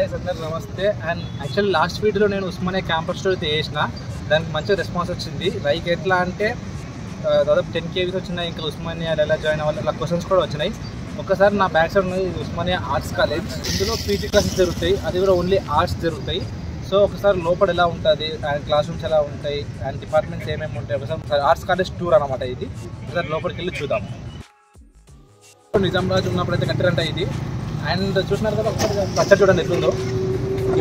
Guys అందరూ నమస్తే. And actually last వీడియోలో నేను ఉస్మానియా క్యాంపస్ స్టోరీ చేసిన, దానికి మంచి రెస్పాన్స్ వచ్చింది. లైక్ ఎట్లా అంటే దాదాపు 10 KVs వచ్చినాయి. ఇంకా ఉస్మానియా ఎలా జాయిన్ అవ్వాలి ఇలా క్వశ్చన్స్ కూడా వచ్చినాయి. ఒకసారి నా బ్యాక్ సైడ్ ఉన్నది ఉస్మానియా ఆర్ట్స్ కాలేజ్. ఇందులో పీజీ క్లాసెస్ జరుగుతాయి, అది కూడా ఓన్లీ ఆర్ట్స్ జరుగుతాయి. సో ఒకసారి లోపల ఎలా ఉంటుంది అండ్ క్లాస్ రూమ్స్ ఎలా ఉంటాయి అండ్ డిపార్ట్మెంట్స్ ఏమేమి ఉంటాయి, ఒకసారి ఆర్ట్స్ కాలేజ్ టూర్ అనమాట ఇది. ఒకసారి లోపలికి వెళ్ళి చూద్దాం. నిజాం రాజు ఉన్నప్పుడైతే కట్టారంట ఇది. అండ్ చూసినారు కదా ఒకసారి కట్టారు చూడండి ఎట్లుందో.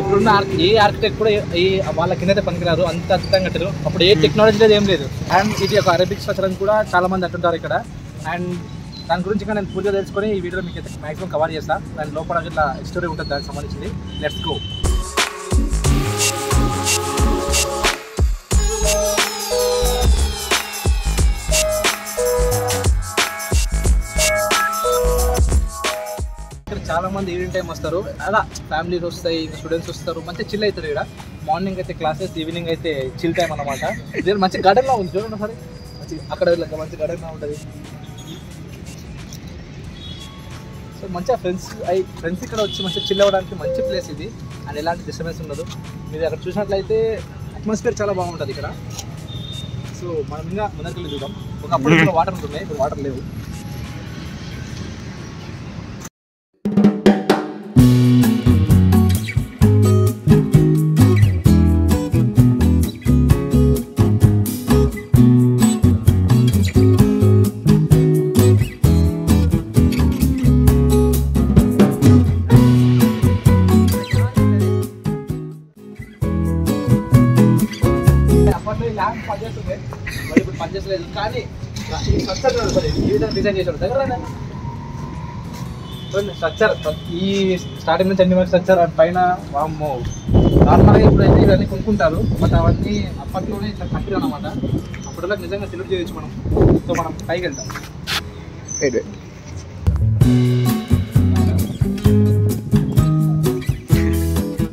ఇప్పుడున్న ఏ ఆర్కిటెక్ట్ కూడా వాళ్ళ కిందైతే పనికిరారు, అంత అద్భుతంగా కట్టారు. అప్పుడు ఏ టెక్నాలజీ లేదు, ఏం లేదు. అండ్ ఇది ఒక అరబిక్ స్ట్రక్చర్ అని కూడా చాలా మంది అంటుంటారు ఇక్కడ. అండ్ దాని గురించి ఇంకా నేను పూర్తిగా తెలుసుకొని ఈ వీడియోలో మీకు అయితే మ్యాక్సిమం కవర్ చేస్తాను. దాని లోపల ఇట్లా స్టోరీ ఉంటుంది దానికి సంబంధించింది. Let's go. చాలా మంది ఈవినింగ్ టైం వస్తారు, అలా ఫ్యామిలీస్ వస్తాయి, స్టూడెంట్స్ వస్తారు, మంచిగా చిల్ అవుతారు ఇక్కడ. మార్నింగ్ అయితే క్లాసెస్, ఈవినింగ్ అయితే చిల్ టైం అనమాట. ఇది మంచి గార్డెన్లో ఉంది చూడండి సరే, అక్కడ మంచి గార్డెన్లో ఉంటుంది. సో మంచిగా ఫ్రెండ్స్ ఇక్కడ వచ్చి మంచిగా చిల్ అవ్వడానికి మంచి ప్లేస్ ఇది. అండ్ ఎలాంటి డిస్టర్బెన్స్ ఉండదు. మీరు అక్కడ చూసినట్లయితే అట్మాస్ఫియర్ చాలా బాగుంటుంది ఇక్కడ. సో మనం ఇంకా ముందరికి చూద్దాం. ఒకప్పుడు వాటర్ ఉంటున్నాయి, ఇప్పుడు వాటర్ లేవు. పనిచేస్తుంది మరి ఇప్పుడు పనిచేస్తలేదు, కానీ స్ట్రక్చర్ ఈ విధంగా డిజైన్ చేసాడు దగ్గర స్ట్రక్చర్. ఈ స్టార్టింగ్ నుంచి అన్ని స్ట్రక్చర్ పైన వామ్మో. నార్మల్గా ఇప్పుడైతే ఇవన్నీ కొనుక్కుంటారు, బట్ అవన్నీ అప్పట్లోనే ఇట్లా కట్టిరు అనమాట. అప్పటిలో నిజంగా సెలెక్ట్ చేయొచ్చు మనం. సో మనం పైకి వెళ్తాం.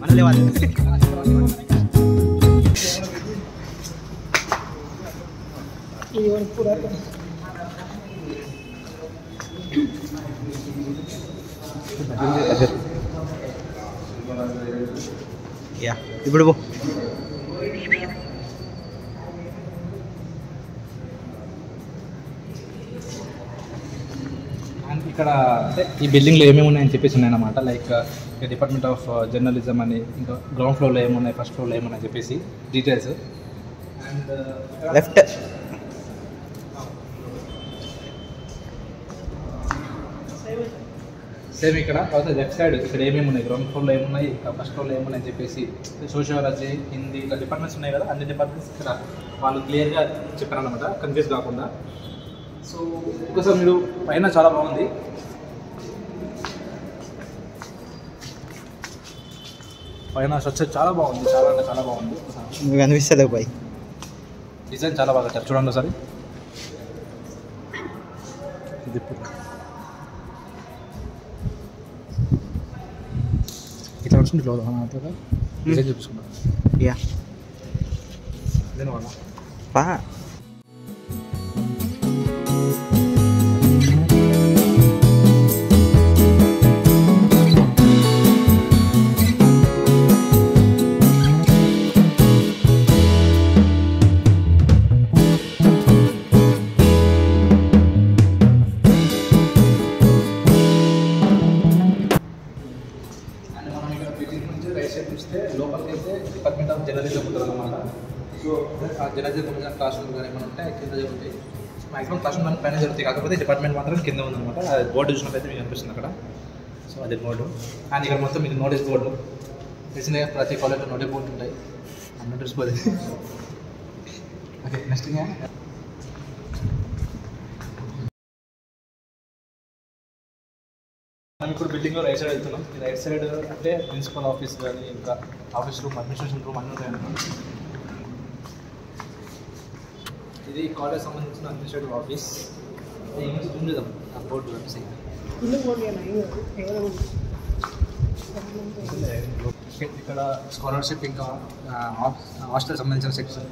మనలే వాళ్ళు ఇప్పుడు ఇక్కడ అంటే ఈ బిల్డింగ్లో ఏమేమి ఉన్నాయని చెప్పేసి ఉన్నాయన్నమాట. లైక్ డిపార్ట్మెంట్ ఆఫ్ జర్నలిజం అని, ఇంకా గ్రౌండ్ ఫ్లోర్లో ఏమున్నాయి, ఫస్ట్ ఫ్లోర్లో ఏమున్నాయి చెప్పేసి డీటెయిల్స్. అండ్ లెఫ్ట్ సేమ్ ఇక్కడ. తర్వాత లెఫ్ట్ సైడ్ ఇక్కడ ఏమేమి ఉన్నాయి, గ్రౌండ్ ఫ్లోర్లో ఏమున్నాయి, ఇంకా ఫస్ట్ ఫ్లోర్లో ఏమున్నాయి అని చెప్పేసి సోషియాలజీ, హిందీ ఇట్లా డిపార్ట్మెంట్స్ ఉన్నాయి కదా. అన్ని డిపార్ట్మెంట్స్ ఇక్కడ వాళ్ళు క్లియర్గా చెప్పారనమాట, కన్ఫ్యూజ్ కాకుండా. సో ఒకసారి మీరు పైన చాలా బాగుంది. పైన స్ట్రక్చర్ చాలా బాగుంది, చాలా అంటే చాలా బాగుంది. అనిపిస్తుంది పై డిజైన్ చాలా బాగా కట్టారు చూడండి ఒకసారి. ఇట్లా వస్తుంది ఫ్లో డిజైన్ చూపించుకున్నాను. యా దీనివల్ల లోపలికి అయితే డిపార్ట్మెంట్ ఆఫ్ జర్నలిజం ఉంటుంది అన్నమాట. సో ఆ జర్నలిజం గురించి క్లాస్ రూమ్ కానీ ఏమైనా ఉంటే కింద జరుగుతాయి. మ్యాక్సిమం క్లాస్ రూమ్ పైన జరుగుతాయి, కాకపోతే డిపార్ట్మెంట్ మాత్రం కింద ఉందన్నమాట. బోర్డు చూసినట్లయితే మీకు అనిపిస్తుంది అక్కడ. సో అదే బోర్డు. అండ్ ఇక్కడ మొత్తం మీకు నోటీస్ బోర్డు తెలిసిన ప్రతి కాలేజ్లో నోటీస్ బోర్డు ఉంటాయి. Notice board. ఓకే నెక్స్ట్ మనం ఇప్పుడు బిల్డింగ్లో రైట్ సైడ్ వెళ్తున్నాం. ఈ రైట్ సైడ్ అంటే ప్రిన్సిపల్ ఆఫీస్ కానీ, ఇంకా ఆఫీస్ రూమ్, అడ్మినిస్ట్రేషన్ రూమ్ అన్నీ ఉంటాయన్నమాట. ఇది కాలేజ్ సంబంధించిన అడ్మినిస్ట్రేటివ్ ఆఫీస్. ఉండేదాం ఆ బోర్డు వెబ్సైట్. ఇక్కడ స్కాలర్షిప్, ఇంకా హాస్టల్ సంబంధించిన సెక్షన్,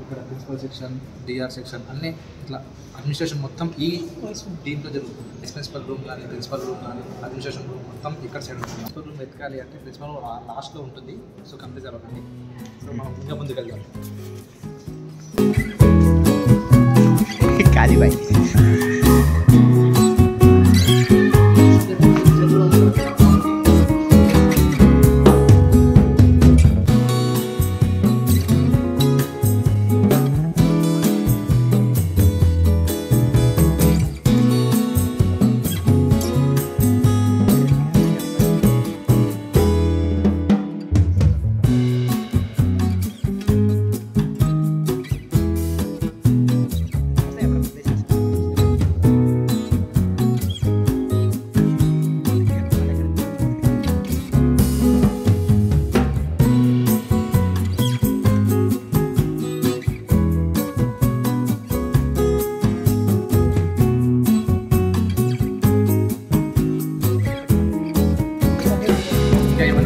ఇక్కడ ప్రిన్సిపల్ సెక్షన్, డిఆర్ సెక్షన్ అన్నీ ఇట్లా అడ్మినిస్ట్రేషన్ మొత్తం ఈ టీంలో జరుగుతుంది. ప్రిన్సిపల్ రూమ్ కానీ, ప్రిన్సిపల్ రూమ్ కానీ, అడ్మినిస్ట్రేషన్ రూమ్ మొత్తం ఇక్కడ సైడ్ ఉంటుంది. ప్రిన్సిపల్ రూమ్ వెతకాలి అంటే ప్రిన్సిపల్ లాస్ట్లో ఉంటుంది. సో కంప్లీట్ అవ్వకండి. సో మనం ఇంకా ముందుకు వెళ్దాం. కాలిబాయ్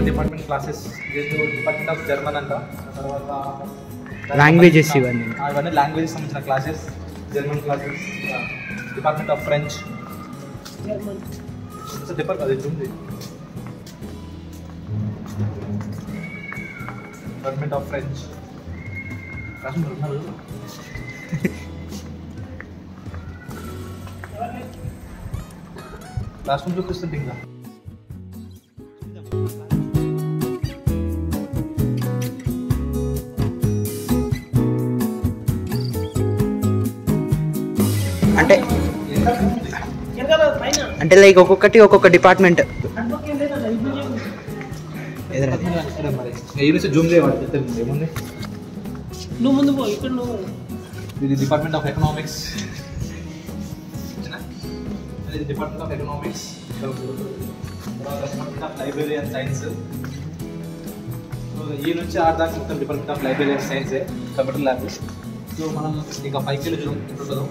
department classes, department of German అంట, తర్వాత లాంగ్వేజెస్ ఇవన్నీ లాంగ్వేజెస్ సంబంధించిన classes, German classes, department of French, department of French class room చూపిస్తుంది. ఇంకా అంటే లైక్ ఒక్కొక్కటి ఒక్కొక్క డిపార్ట్మెంట్. జూమ్ ఏముంది, నువ్వు ముందు పో, ఇక్కడ నువ్వు. ఇది డిపార్ట్మెంట్ ఆఫ్ ఎకనామిక్స్, ఇది department of economics, department of library and science. ఈ నుంచి ఆరు దాకా మొత్తం డిపార్ట్మెంట్ ఆఫ్ లైబ్రరీ అండ్ సైన్సే, కంప్యూటర్ ల్యాబ్. సో మనం ఇంకా పైకి వెళ్ళి చూద్దాం ఎట్లుంటుందో.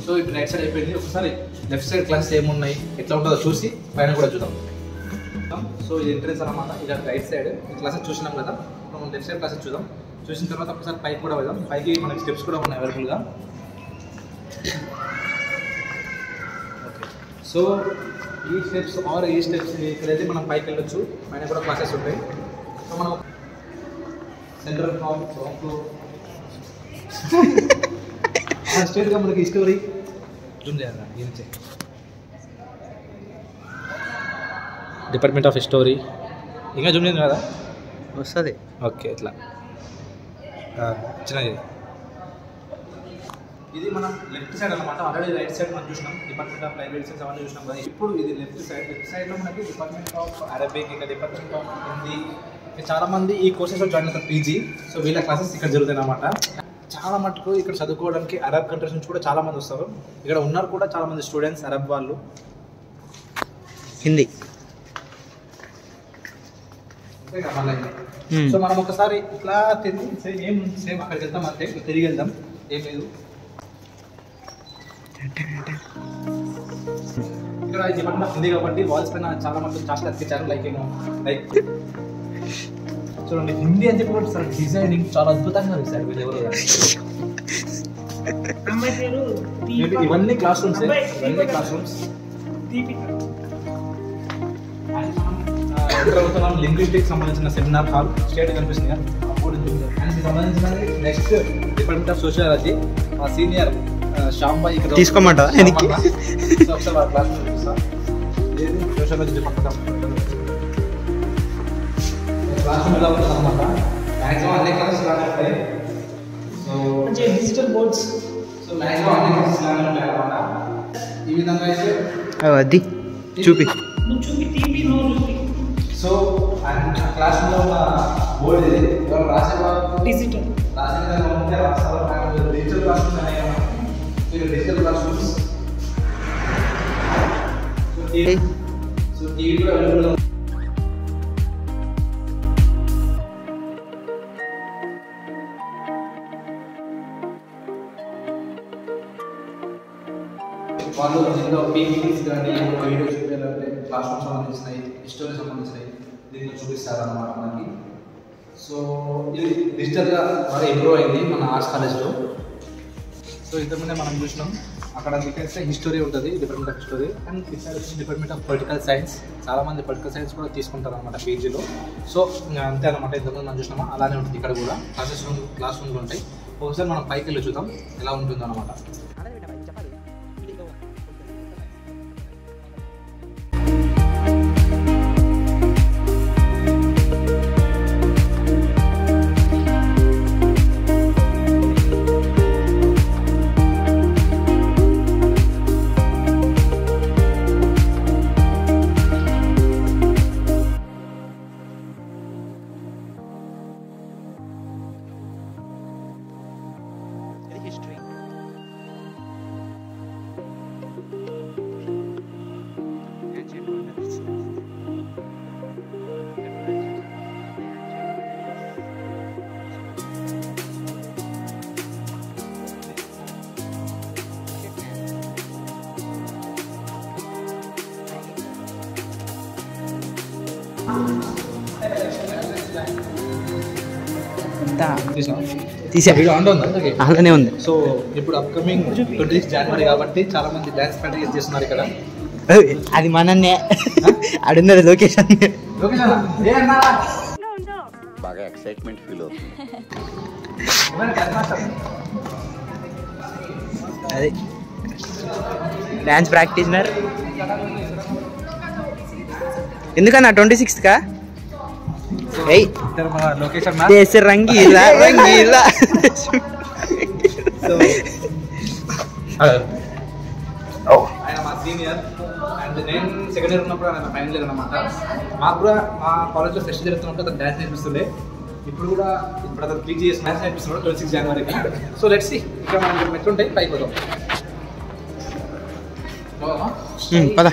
సో ఇప్పుడు రైట్ సైడ్ అయిపోయింది. ఒకసారి లెఫ్ట్ సైడ్ క్లాసెస్ ఏమున్నాయి, ఎట్లా ఉంటుందో చూసి పైన కూడా చూద్దాం. సో ఇది ఎంట్రెన్స్ అన్నమాట. ఇది రైట్ సైడ్ ఈ క్లాసెస్ చూసినాం కదా, మనం లెఫ్ట్ సైడ్ క్లాసెస్ చూద్దాం. చూసిన తర్వాత ఒకసారి పైకి కూడా వెళ్దాం. పైకి మనకి స్టెప్స్ కూడా ఉన్నాయి అవైలబుల్గా. సో ఈ స్టెప్స్ ఇక్కడైతే మనం పైకి వెళ్ళొచ్చు. పైన కూడా క్లాసెస్ ఉంటాయి. సో మనం సెంట్రల్ గ్రౌండ్ ఫ్లోర్ స్టేట్గా మనకి హిస్టరీ జూమ్ చేయాలి. డిపార్ట్మెంట్ ఆఫ్ హిస్టరీ ఇంకా జూమ్ చేయండి కదా, వస్తుంది. ఓకే ఇట్లా చిన్నది. ఇది మనం లెఫ్ట్ సైడ్ అనమాట. ఆల్రెడీ రైట్ సైడ్ మనం చూసినాం, డిపార్ట్మెంట్ ఆఫ్ లైబ్రరీ సైన్స్ అవన్నీ చూసినాం కదా. ఇప్పుడు ఇది లెఫ్ట్ సైడ్లో మనకి డిపార్ట్మెంట్ ఆఫ్ అరబిక్, ఇంకా డిపార్ట్మెంట్ ఆఫ్ హిందీ. చాలామంది ఈ కోర్సెస్లో జాయిన్ అవుతారు పీజీ. సో వీళ్ళ క్లాసెస్ ఇక్కడ జరుగుతాయి అన్నమాట. చాలా మటుకు ఇక్కడ చదువుకోవడానికి అరబ్ కంట్రీస్ నుంచి కూడా చాలామంది వస్తారు. ఇక్కడ ఉన్నారు కూడా చాలామంది స్టూడెంట్స్ అరబ్ వాళ్ళు. హిందీ. సో మనం ఒకసారి ఇట్లా తిరిగి సేమ్ అక్కడికి వెళ్తాం. అంటే తిరిగి వెళ్దాం, ఏం లేదు. ఇక్కడ డిపార్ట్మెంట్ ఆఫ్ హిందీ కాబట్టి వాల్స్ పైన చాలా మంది చార్ట్లు అతికించారు. లైక్ చూడండి, హిందీ అని చెప్పి సార్ డిజైనింగ్ చాలా అద్భుతంగా వేశారు వీళ్ళు. ఎవరు ఇవన్నీ క్లాస్ రూమ్స్, లింగ్విస్టిక్స్ సంబంధించిన సెమినార్ హాల్ స్టేట్ కనిపిస్తుంది కదా. దానికి సంబంధించిన next department of sociology senior శ్యాంబాయి ఇక్కడ తీసుకోమంటారా? ఒకసారి వాళ్ళ క్లాస్ చూపిస్తాం. Sociology department of class room ఇలా ఉంటుంది అనమాట. మ్యాక్సిమం అన్ని క్లాసెస్ ఇలానే ఉంటాయి. So digital boards, so maximum అన్ని క్లాసెస్ ఇలానే ఉంటాయి అనమాట. ఈ విధంగా అయితే అది చూపి. నువ్వు చూపి, టీవీ నువ్వు చూపి. సో క్లాస్ రూమ్లో ఉన్న బోర్డు ఇది. ఎవరు రాసేవాళ్ళు డిజిటల్ రాసే విధంగా ఉంటే రాస్తారు. డిజిటల్ క్లాస్ రూమ్స్ అనేవి digital class rooms. So TV కూడా అవైలబుల్. వాళ్ళు దీంట్లో పీపీటీస్ కానీ వీడియో చూపించాలంటే క్లాస్ రూమ్ సంబంధించినవి, హిస్టరీ సంబంధించినవి దీంట్లో చూపిస్తారు అన్నమాట మనకి. సో ఇది డిజిటల్గా బాగా ఇంప్రూవ్ అయింది మన ఆర్ట్స్ కాలేజ్లో. సో ఇంతకుముందే మనం చూసినాం అక్కడ డిఫరెన్స్ హిస్టరీ ఉంటుంది, department of history, and department of political science. చాలామంది పొలిటికల్ సైన్స్ కూడా తీసుకుంటారు అనమాట పీజీలో. సో అంతే అనమాట, ఇంతకుముందు మనం చూసినామా అలానే ఉంటుంది ఇక్కడ కూడా. క్లాస్ రూమ్లు ఉంటాయి. ఒకసారి మనం పైకి వెళ్ళి చూద్దాం ఎలా ఉంటుందో అనమాట. అలానే ఉంది. సో ఇప్పుడు అప్కమింగ్ 26 జనవరి కాబట్టి చాలా మంది డాన్స్ ప్రాక్టీస్ చేస్తున్నారు ఇక్కడ. అది మనన్నే అడున్నది లొకేషన్. బాగా ఎక్సైట్మెంట్ ఫీల్ అవుతుంది. అది డాన్స్ ప్రాక్టీస్నర్. ఎందుకన్నా 26th కా? లొకేషన్ రంగీలా రంగీలా. ఆయన మా సీనియర్ అండ్ నేను సెకండ్ ఇయర్ ఉన్నప్పుడు ఆయన ఫైనల్ ఇయర్ అనమాట. మాకు కూడా మా కాలేజ్లో ఫెస్ట్ జరుగుతున్నప్పుడు అతను డాన్స్ నేర్పిస్తుండే. ఇప్పుడు అతను పీజీ చేసి డాన్స్ నేర్పిస్తున్నాడు 26 జనవరికి. సో లెట్స్ సీ ఇక్కడ మనం మెట్లు ఉంటాయి, పైకి పోదాం. పద.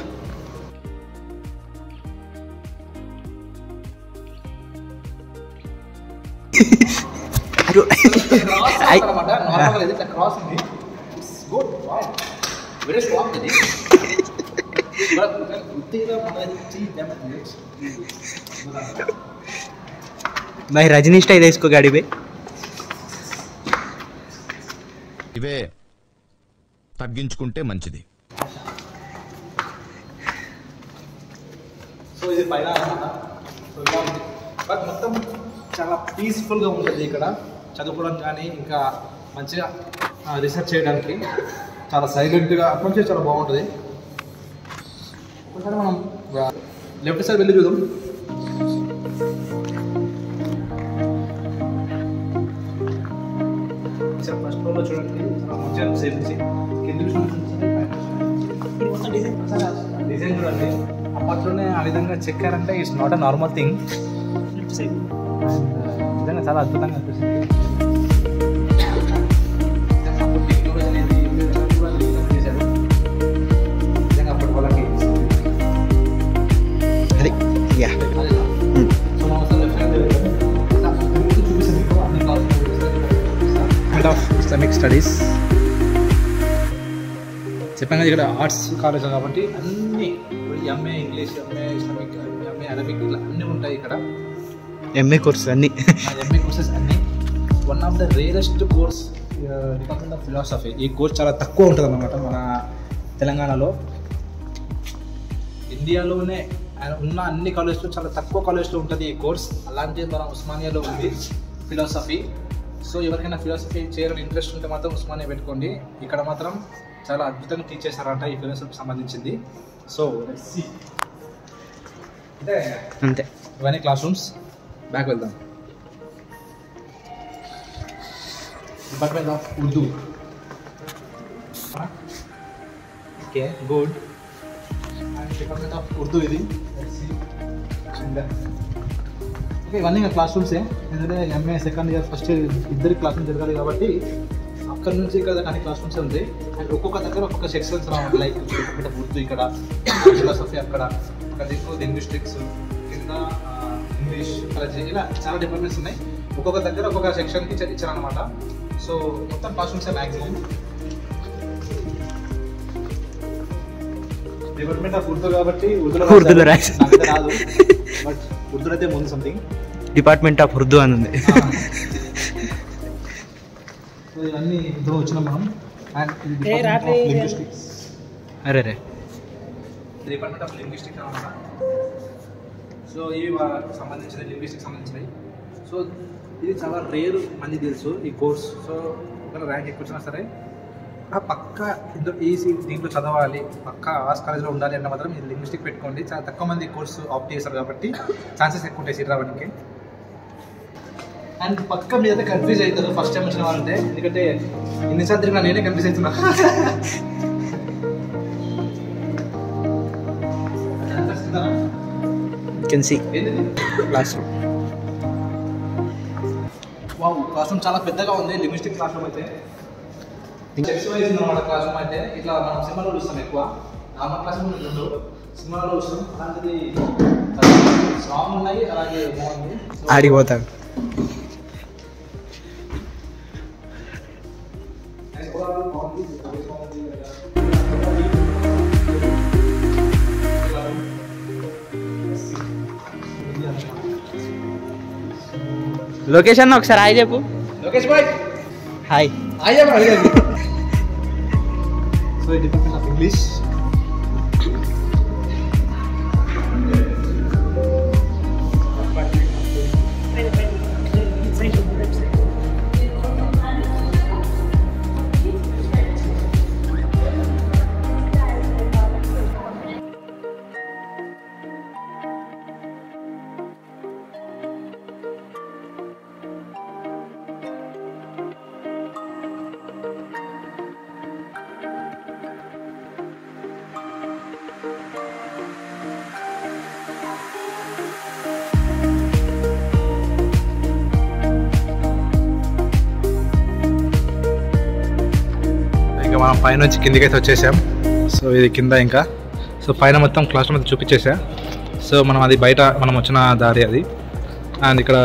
క్రాస్ ఉంది. వెరీ స్ట్రాంగ్ ఇది. भाई रजनी स्टाइल है इसको गाड़ी पे. ఇవే తగ్గించుకుంటే మంచిది. సో ఇది పైన బట్ మొత్తం చాలా పీస్ఫుల్గా ఉంటుంది ఇక్కడ చదువుకోవడానికి కానీ ఇంకా మంచిగా రీసెర్చ్ చేయడానికి. చాలా సైలెంట్గా అట్మాస్ఫియర్ చాలా బాగుంటుంది. ఒకసారి మనం లెఫ్ట్ సైడ్ వెళ్ళి చూద్దాం. ఫస్ట్ ఫ్లోర్లో చూడండి చాలా మంచిగా సేఫ్టీ కింద డిజైన్ చూడండి. అప్పట్లోనే ఆ విధంగా చెక్కారంటే it's not a normal thing. నిజంగా చాలా అద్భుతంగా అనిపిస్తుంది. నిజంగా అప్పటి వాళ్ళకి ఆఫ్ ఇస్లామిక్ స్టడీస్ చెప్పాను ఇక్కడ ఆర్ట్స్ కాలేజ్ కాబట్టి అన్నీ MA English, MA Islamic, MA Arabic ఇలా అన్నీ ఉంటాయి ఇక్కడ. ఎంఏ కోర్సెస్ అన్నీ one of the rarest course department of philosophy. ఈ కోర్స్ చాలా తక్కువ ఉంటుంది అన్నమాట మన తెలంగాణలో. ఇండియాలోనే ఉన్న అన్ని కాలేజ్లో చాలా తక్కువ కాలేజ్లో ఉంటుంది ఈ కోర్స్. అలాంటిది మన ఉస్మానియాలో ఉంది ఫిలాసఫీ. సో ఎవరికైనా ఫిలాసఫీ చేయాలని ఇంట్రెస్ట్ ఉంటే మాత్రం ఉస్మానియా పెట్టుకోండి. ఇక్కడ మాత్రం చాలా అద్భుతంగా టీచ్ చేస్తారంట ఈ ఫిలాసఫీకి సంబంధించింది. సో అంతే. ఇవన్నీ క్లాస్ రూమ్స్. బ్యాక్ వెళ్దాం. Department of Urdu. Okay good. And department of Urdu ఇది. ఓకే ఇవన్నీ క్లాస్ రూమ్సే. ఎందుకంటే MA second year first year ఇద్దరు క్లాస్ రూమ్ జరగాలి కాబట్టి అక్కడ నుంచి ఇక్కడ అన్ని క్లాస్ రూమ్సే ఉంటాయి. అండ్ ఒక్కొక్క దగ్గర ఒక్కొక్క సెక్షన్స్ రావాలి. లైక్ డిపార్ట్మెంట్ ఆఫ్ ఉర్దూ ఇక్కడ, ఫిలాసఫీ అక్కడ, దిక్కు లింగ్విస్టిక్స్ కింద ఇంగ్లీష్, ఇలా చాలా డిపార్ట్మెంట్స్ ఉన్నాయి. ఒక్కొక్క దగ్గర ఒక్కొక్క సెక్షన్కి ఇచ్చారనమాట. సో మొత్తం క్లాస్ రూమ్సే మ్యాక్సిమం. డిపార్ట్మెంట్ ఆఫ్ ఉర్దూ కాబట్టి ఉర్దూలో రాదు, బట్ ఉర్దూలో అయితే ముందు సంథింగ్. డిపార్ట్మెంట్ ఆఫ్ ఉర్దూ అని ఉంది. సో ఇవన్నీ ఇందులో వచ్చినాం మనం. And linguistics. అరే రే డిపార్ట్మెంట్ ఆఫ్ లింగ్విస్టిక్స్ అనమాట. సో ఇవి సంబంధించినవి, లింగ్విస్టిక్స్ సంబంధించినవి. సో ఇది చాలా రేర్ మంది తెలుసు ఈ కోర్స్. సో ఒకవేళ ర్యాంక్ ఎక్కువ వచ్చినా సరే పక్క దీంట్లో చదవాలి, పక్క ఆర్ట్స్ కాలేజ్లో ఉండాలి అంటే మాత్రం ఇది లింగ్విస్టిక్ పెట్టుకోండి. చాలా తక్కువ మంది కోర్సు ఆప్ట్ చేస్తారు కాబట్టి ఛాన్సెస్ ఎక్కువ ఉంటాయి సీట్ రావడానికి. అండ్ పక్క మీద అయితే కన్ఫ్యూజ్ అవుతారు ఫస్ట్ టైం వచ్చిన వాళ్ళంటే, ఎందుకంటే ఇన్నిసార్లు తిరిగినా నేనే కన్ఫ్యూజ్ అవుతున్నా. Can see classroom. Wow, classroom చాలా పెద్దగా ఉంది. లింగ్విస్టిక్ క్లాస్ రూమ్ అయితే సెక్స్ వైజ్ ఉందన్నమాట. క్లాస్ రూమ్ అయితే ఇట్లా మనం సినిమాలో చూస్తాం ఎక్కువ, నార్మల్ క్లాస్ రూమ్ ఉండదు, సినిమాలో చూస్తాం. అలాంటిది సాంగ్ ఉన్నాయి, అలాగే బాగుంది. ఆడిపోతాడు. లొకేషన్ ఒకసారి హాయ్ చెప్పు. లోకేష్ బాయ్ హాయ్. అయ్యా అడిగారు. సో ఈ డిపార్ట్మెంట్ ఆఫ్ ఇంగ్లీష్. మనం పైన నుంచి కిందికి అయితే వచ్చేసాం. సో ఇది కింద ఇంకా. సో పైన మొత్తం క్లాస్ రూమ్ అయితే చూపించేసా. సో మనం అది బయట మనం వచ్చిన దారి అది. అండ్ ఇక్కడ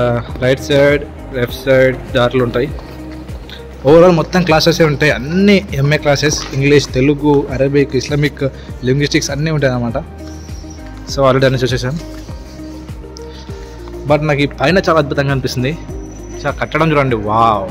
రైట్ సైడ్ లెఫ్ట్ సైడ్ దారులు ఉంటాయి. ఓవరాల్ మొత్తం క్లాసెస్ ఉంటాయి, అన్ని MA classes, English, Telugu, Arabic, Islamic, linguistics అన్నీ ఉంటాయి అన్నమాట. సో ఆల్రెడీ అన్నీ చూసేసాం. బట్ నాకు ఈ పైన చాలా అద్భుతంగా అనిపిస్తుంది. చాలా కట్టడం చూడండి, వావ్.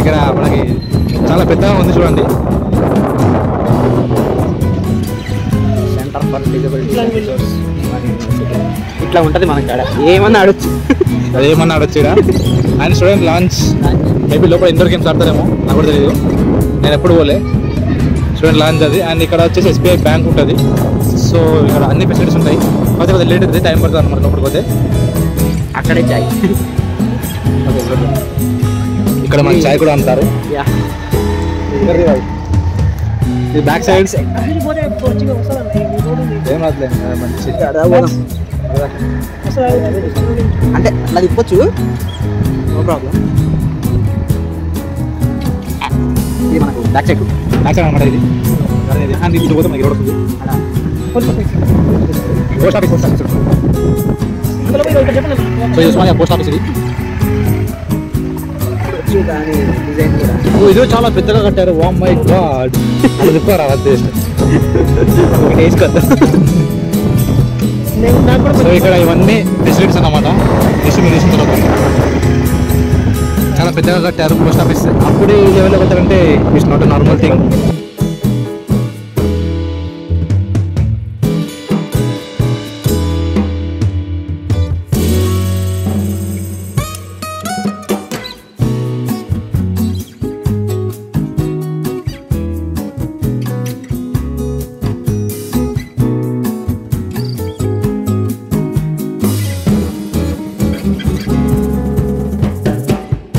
ఇక్కడ మనకి చాలా పెద్దగా ఉంది చూడండి. సెంటర్ ఫర్ డిజబిలిటీ ఇట్లా ఉంటుంది మన కాడ. ఏమన్నా అడొచ్చు, అదేమన్నా అడొచ్చు. అండ్ స్టూడెంట్ లాంచ్ మేబీ లోపల ఇండోర్ గేమ్స్ ఆడతారేమో, నాకు కూడా తెలియదు, నేను ఎప్పుడు పోలే. స్టూడెంట్ లాంచ్ అది. అండ్ ఇక్కడ వచ్చేసి SBI బ్యాంక్ ఉంటుంది. సో ఇక్కడ అన్ని ఫెసిలిటీస్ ఉంటాయి. కాకపోతే కొద్దిగా లేట్ అవుతుంది, టైం పడుతుంది అనమాట లోపలికి పోతే. అక్కడే చాయ్. ఇక్కడ మన చాయ్ కూడా అమ్ముతారు. ఇది బ్యాక్ సైడ్ ఏం రావట్లేదు, మంచి అంటే అట్లా తిప్పొచ్చు, నో ప్రాబ్లం. ఇది మనకు బ్యాక్ సైడ్ అనమాట. ఇది అండ్ ఇప్పుడు పోతే మనకి రోడ్ వస్తుంది. పోస్ట్ ఆఫీస్ సో ఇది ఉస్మానియా పోస్ట్ ఆఫీస్. ఇది దాని డిజైన్ కూడా ఇది చాలా పెద్దగా కట్టారు. ఓ మై గాడ్, అది చెప్పారా వేసుకోద్దా. సో ఇక్కడ ఇవన్నీ ఫెసిలిటీస్ అన్నమాట. చూసి మీరు చూసిన తర్వాత చాలా పెద్దగా కట్టారు పోస్ట్ ఆఫీస్. అప్పుడు ఈ లెవెల్లో కట్టారంటే it's not a normal thing.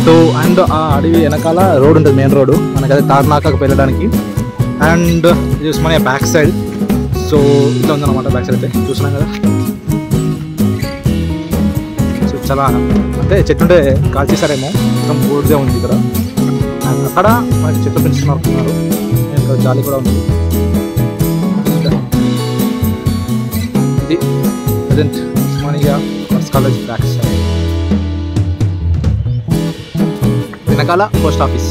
So and ఆ అడవి వెనకాల రోడ్ ఉంటుంది, మెయిన్ రోడ్ మనకైతే తార్నాకకు వెళ్ళడానికి. అండ్ ఇది ఉస్మానియా బ్యాక్ సైడ్. సో ఇట్లా ఉందన్నమాట బ్యాక్ సైడ్ అయితే చూస్తున్నాం కదా. సో చాలా అంటే చెట్టు ఉంటే కాల్ చేశారేమో, మొత్తం బోర్డ్గా ఉంది ఇక్కడ. అండ్ అక్కడ మనకి చెట్లు పెంచుతున్నారు, ఇక్కడ జాలి కూడా ఉంది. ఇది present Osmania arts college back side వెనకాల post office.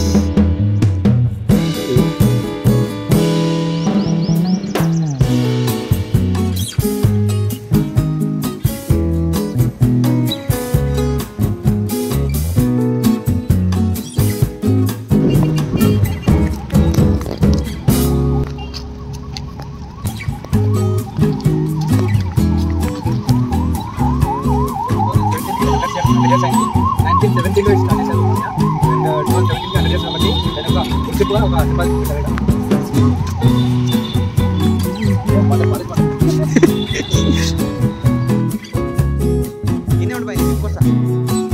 ini udah banyak